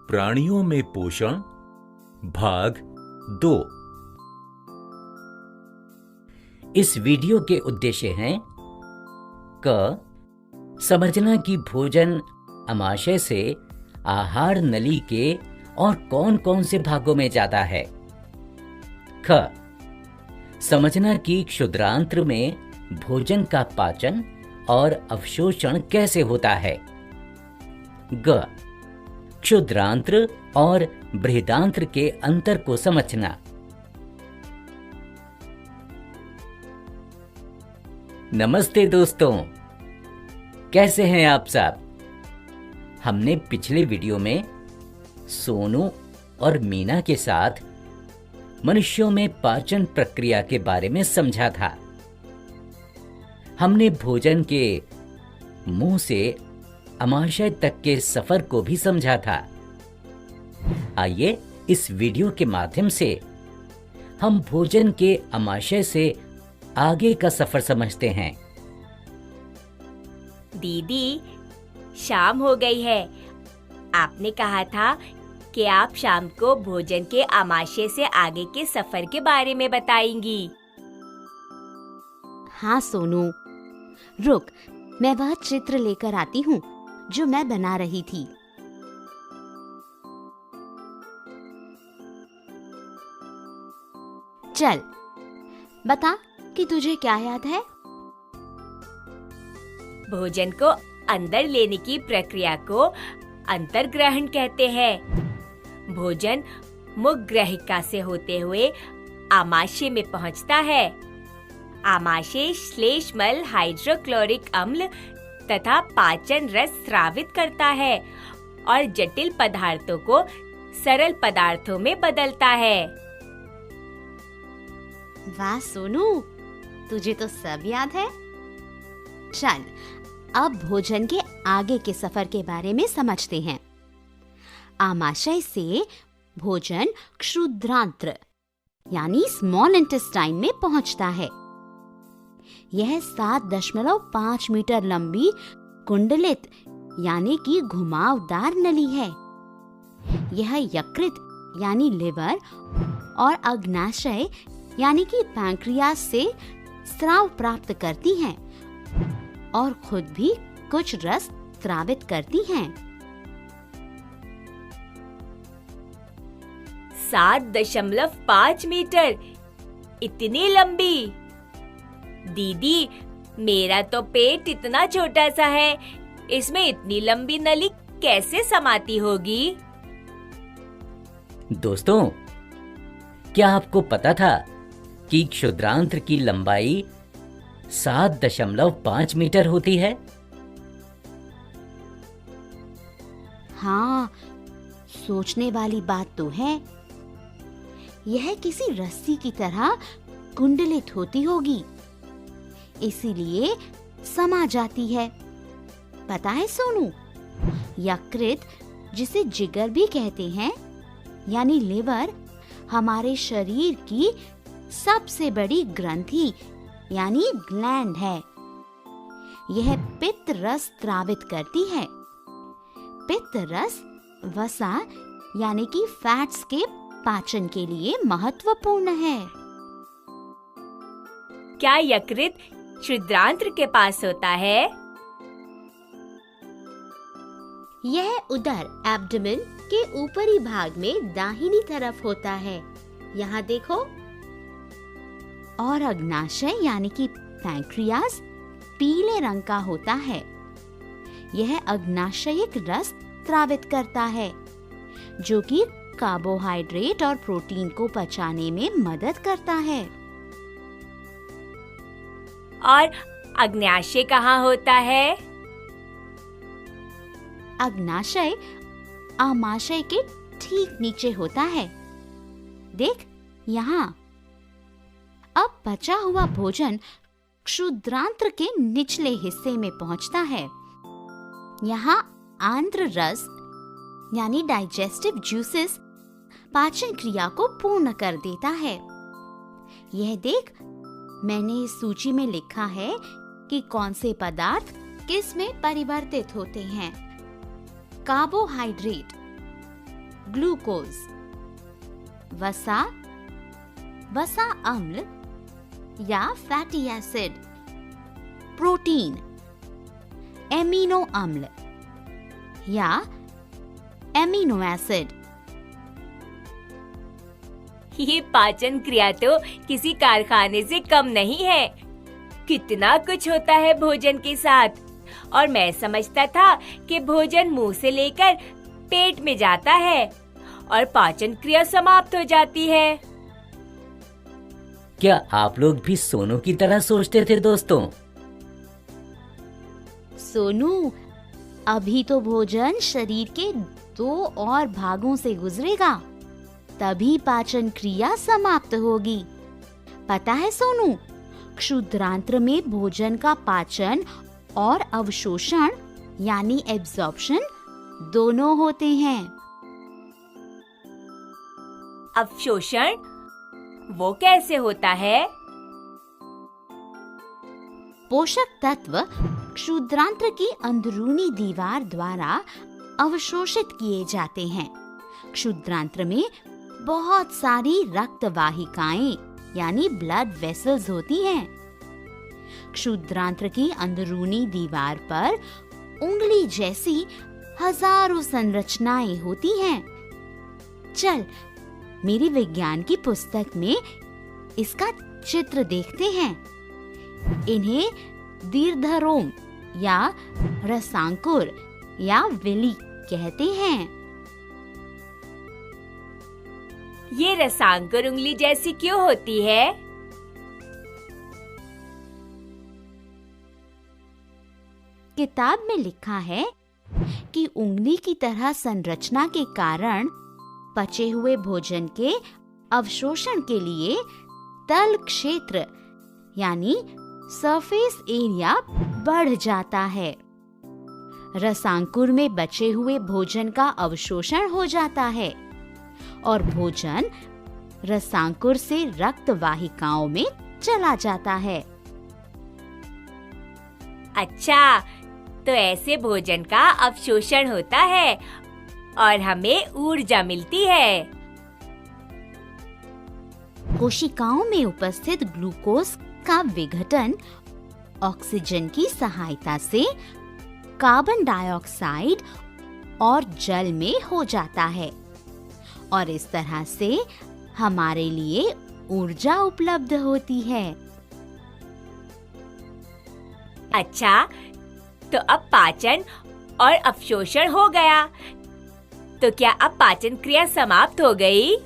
प्राणियों में पोषण भाग 2। इस वीडियो के उद्देश्य हैं क समझना कि भोजन आमाशय से आहार नली के और कौन-कौन से भागों में जाता है। ख समझना कि क्षुद्रांत्र में भोजन का पाचन और अवशोषण कैसे होता है। ग क्षुद्रांत्र और बृहदांत्र के अंतर को समझना। नमस्ते दोस्तों, कैसे हैं आप सब? हमने पिछले वीडियो में सोनू और मीना के साथ मनुष्यों में पाचन प्रक्रिया के बारे में समझा था। हमने भोजन के मुंह से आमाशय तक के सफर को भी समझा था। आइए इस वीडियो के माध्यम से हम भोजन के आमाशय से आगे का सफर समझते हैं। दीदी, शाम हो गई है। आपने कहा था कि आप शाम को भोजन के आमाशय से आगे के सफर के बारे में बताएंगी। हाँ सोनू, रुक, मैं वह चित्र लेकर आती हूँ जो मैं बना रही थी। चल, बता कि तुझे क्या याद है? भोजन को अंदर लेने की प्रक्रिया को अंतर्ग्रहण कहते हैं। भोजन मुख ग्रहिका से होते हुए आमाशय में पहुंचता है। आमाशय श्लेष्मल हाइड्रोक्लोरिक अम्ल तथा पाचन रस स्रावित करता है और जटिल पदार्थों को सरल पदार्थों में बदलता है। वाह सोनू, तुझे तो सब याद है। चल, अब भोजन के आगे के सफर के बारे में समझते हैं। आमाशय से भोजन क्षुद्रांत्र यानी स्मॉल इंटेस्टाइन में पहुंचता है। यह 7.5 मीटर लंबी कुंडलित यानी कि घुमावदार नली है। यह यकृत यानी लिवर और अग्नाशय यानी कि पैंक्रियास से स्राव प्राप्त करती हैं और खुद भी कुछ रस स्रावित करती हैं। 7.5 मीटर, इतनी लंबी? दीदी, मेरा तो पेट इतना छोटा सा है, इसमें इतनी लंबी नली कैसे समाती होगी? दोस्तों, क्या आपको पता था कि क्षुद्रांत्र की लंबाई 7.5 मीटर होती है? हाँ, सोचने वाली बात तो है। यह किसी रस्सी की तरह कुंडलित होती होगी, इसीलिए समा जाती है। पता है सोनू, यकृत जिसे जिगर भी कहते हैं यानी लिवर हमारे शरीर की सबसे बड़ी ग्रंथि यानी ग्लैंड है। यह पित्त रस स्रावित करती है। पित्त रस वसा यानी कि फैट्स के पाचन के लिए महत्वपूर्ण है। क्या यकृत क्षुद्रांत्र के पास होता है? यह उदर एब्डोमेन के ऊपरी भाग में दाहिनी तरफ होता है। यहाँ देखो। और अग्नाशय यानी कि पैंक्रियास पीले रंग का होता है। यह अग्नाशयिक रस स्रावित करता है जो कि कार्बोहाइड्रेट और प्रोटीन को पचाने में मदद करता है। और अग्न्याशय कहाँ होता है? अग्नाशय आमाशय के ठीक नीचे होता है। देख यहाँ। अब बचा हुआ भोजन क्षुद्रांत्र के निचले हिस्से में पहुंचता है। यहाँ आंत्र रस यानी डाइजेस्टिव जूसेस पाचन क्रिया को पूर्ण कर देता है। यह देख, मैंने इस सूची में लिखा है कि कौन से पदार्थ किस में परिवर्तित होते हैं। कार्बोहाइड्रेट ग्लूकोज, वसा, वसा अम्ल या फैटी एसिड, प्रोटीन, एमिनो अम्ल या एमिनो एसिड। ये पाचन क्रिया तो किसी कारखाने से कम नहीं है। कितना कुछ होता है भोजन के साथ, और मैं समझता था कि भोजन मुंह से लेकर पेट में जाता है और पाचन क्रिया समाप्त हो जाती है। क्या आप लोग भी सोनू की तरह सोचते थे दोस्तों? सोनू, अभी तो भोजन शरीर के 2 और भागों से गुजरेगा, तभी पाचन क्रिया समाप्त होगी। पता है सोनू, क्षुद्रांत्र में भोजन का पाचन और अवशोषण यानी एब्जॉर्प्शन दोनों होते हैं। अवशोषण वो कैसे होता है? पोषक तत्व क्षुद्रांत्र की अंदरूनी दीवार द्वारा अवशोषित किए जाते हैं। क्षुद्रांत्र में बहुत सारी रक्त वाहिकाएं यानी ब्लड वेसल्स होती हैं। क्षुद्रांत्र की अंदरूनी दीवार पर उंगली जैसी हजारों संरचनाएं होती हैं। चल, मेरी विज्ञान की पुस्तक में इसका चित्र देखते हैं। इन्हें दीर्घरोम या रसांकुर या विली कहते हैं। ये रसांकुर उंगली जैसी क्यों होती है? किताब में लिखा है कि उंगली की तरह संरचना के कारण पचे हुए भोजन के अवशोषण के लिए तल क्षेत्र यानी सरफेस एरिया बढ़ जाता है। रसांकुर में बचे हुए भोजन का अवशोषण हो जाता है और भोजन रसांकुर से रक्त वाहिकाओं में चला जाता है। अच्छा, तो ऐसे भोजन का अवशोषण होता है और हमें ऊर्जा मिलती है। कोशिकाओं में उपस्थित ग्लूकोज का विघटन ऑक्सीजन की सहायता से कार्बन डाइऑक्साइड और जल में हो जाता है और इस तरह से हमारे लिए ऊर्जा उपलब्ध होती है। अच्छा, तो अब पाचन और अवशोषण हो गया, तो क्या अब पाचन क्रिया समाप्त हो गई?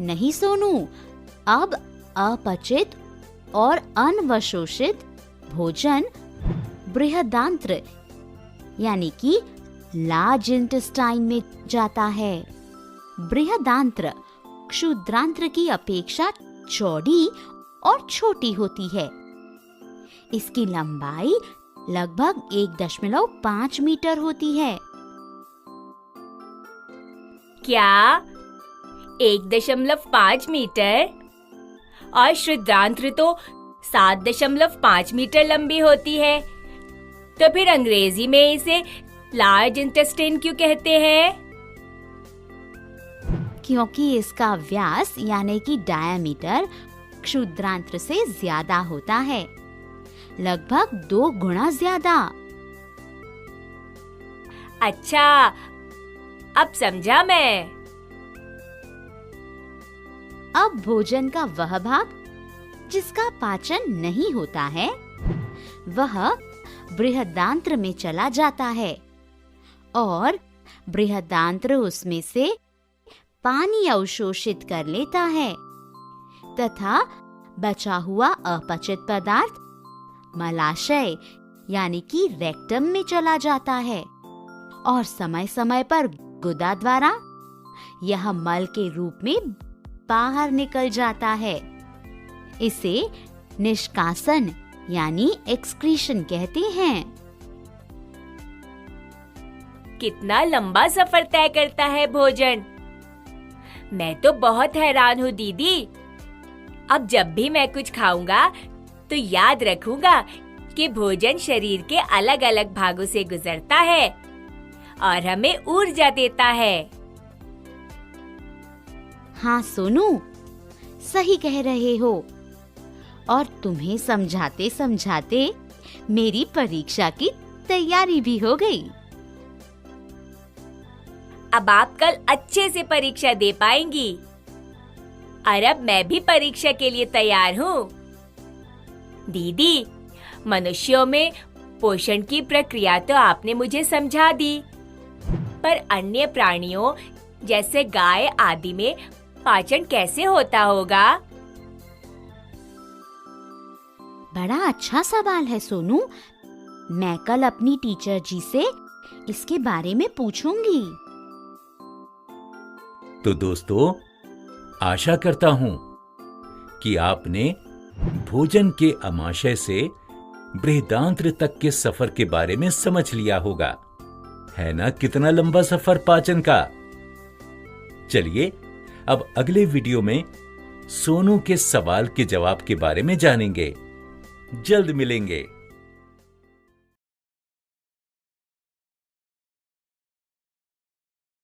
नहीं सोनू, अब अपचित और अनवशोषित भोजन बृहदांत्र यानी कि लार्ज इंटेस्टाइन में जाता है। बृहदांत्र क्षुद्रांत्र की अपेक्षा चौड़ी और छोटी होती है। इसकी लंबाई लगभग 1.5 मीटर होती है। क्या 1.5 मीटर? और क्षुद्रांत्र तो 7.5 मीटर लंबी होती है। तो फिर अंग्रेजी में इसे लार्ज इंटेस्टाइन क्यों कहते हैं? क्योंकि इसका व्यास यानी कि डायामीटर क्षुद्रांत्र से ज्यादा होता है, लगभग 2 गुना ज्यादा। अच्छा, अब समझा मैं। अब भोजन का वह भाग जिसका पाचन नहीं होता है, वह बृहदांत्र में चला जाता है और बृहदांत्र उसमें से पानी अवशोषित कर लेता है तथा बचा हुआ अपचित पदार्थ मलाशय यानी कि रेक्टम में चला जाता है और समय समय पर गुदा द्वारा यह मल के रूप में बाहर निकल जाता है। इसे निष्कासन यानी एक्सक्रीशन कहते हैं। कितना लंबा सफर तय करता है भोजन। मैं तो बहुत हैरान हूँ दीदी। अब जब भी मैं कुछ खाऊंगा तो याद रखूंगा कि भोजन शरीर के अलग अलग भागों से गुजरता है और हमें ऊर्जा देता है। हाँ सोनू, सही कह रहे हो। और तुम्हें समझाते समझाते मेरी परीक्षा की तैयारी भी हो गई। अब आप कल अच्छे से परीक्षा दे पाएंगी। और अब मैं भी परीक्षा के लिए तैयार हूँ। दीदी, मनुष्यों में पोषण की प्रक्रिया तो आपने मुझे समझा दी, पर अन्य प्राणियों जैसे गाय आदि में पाचन कैसे होता होगा? बड़ा अच्छा सवाल है सोनू। मैं कल अपनी टीचर जी से इसके बारे में पूछूंगी। तो दोस्तों, आशा करता हूं कि आपने भोजन के आमाशय से बृहदांत्र तक के सफर के बारे में समझ लिया होगा। है ना कितना लंबा सफर पाचन का। चलिए अब अगले वीडियो में सोनू के सवाल के जवाब के बारे में जानेंगे। जल्द मिलेंगे।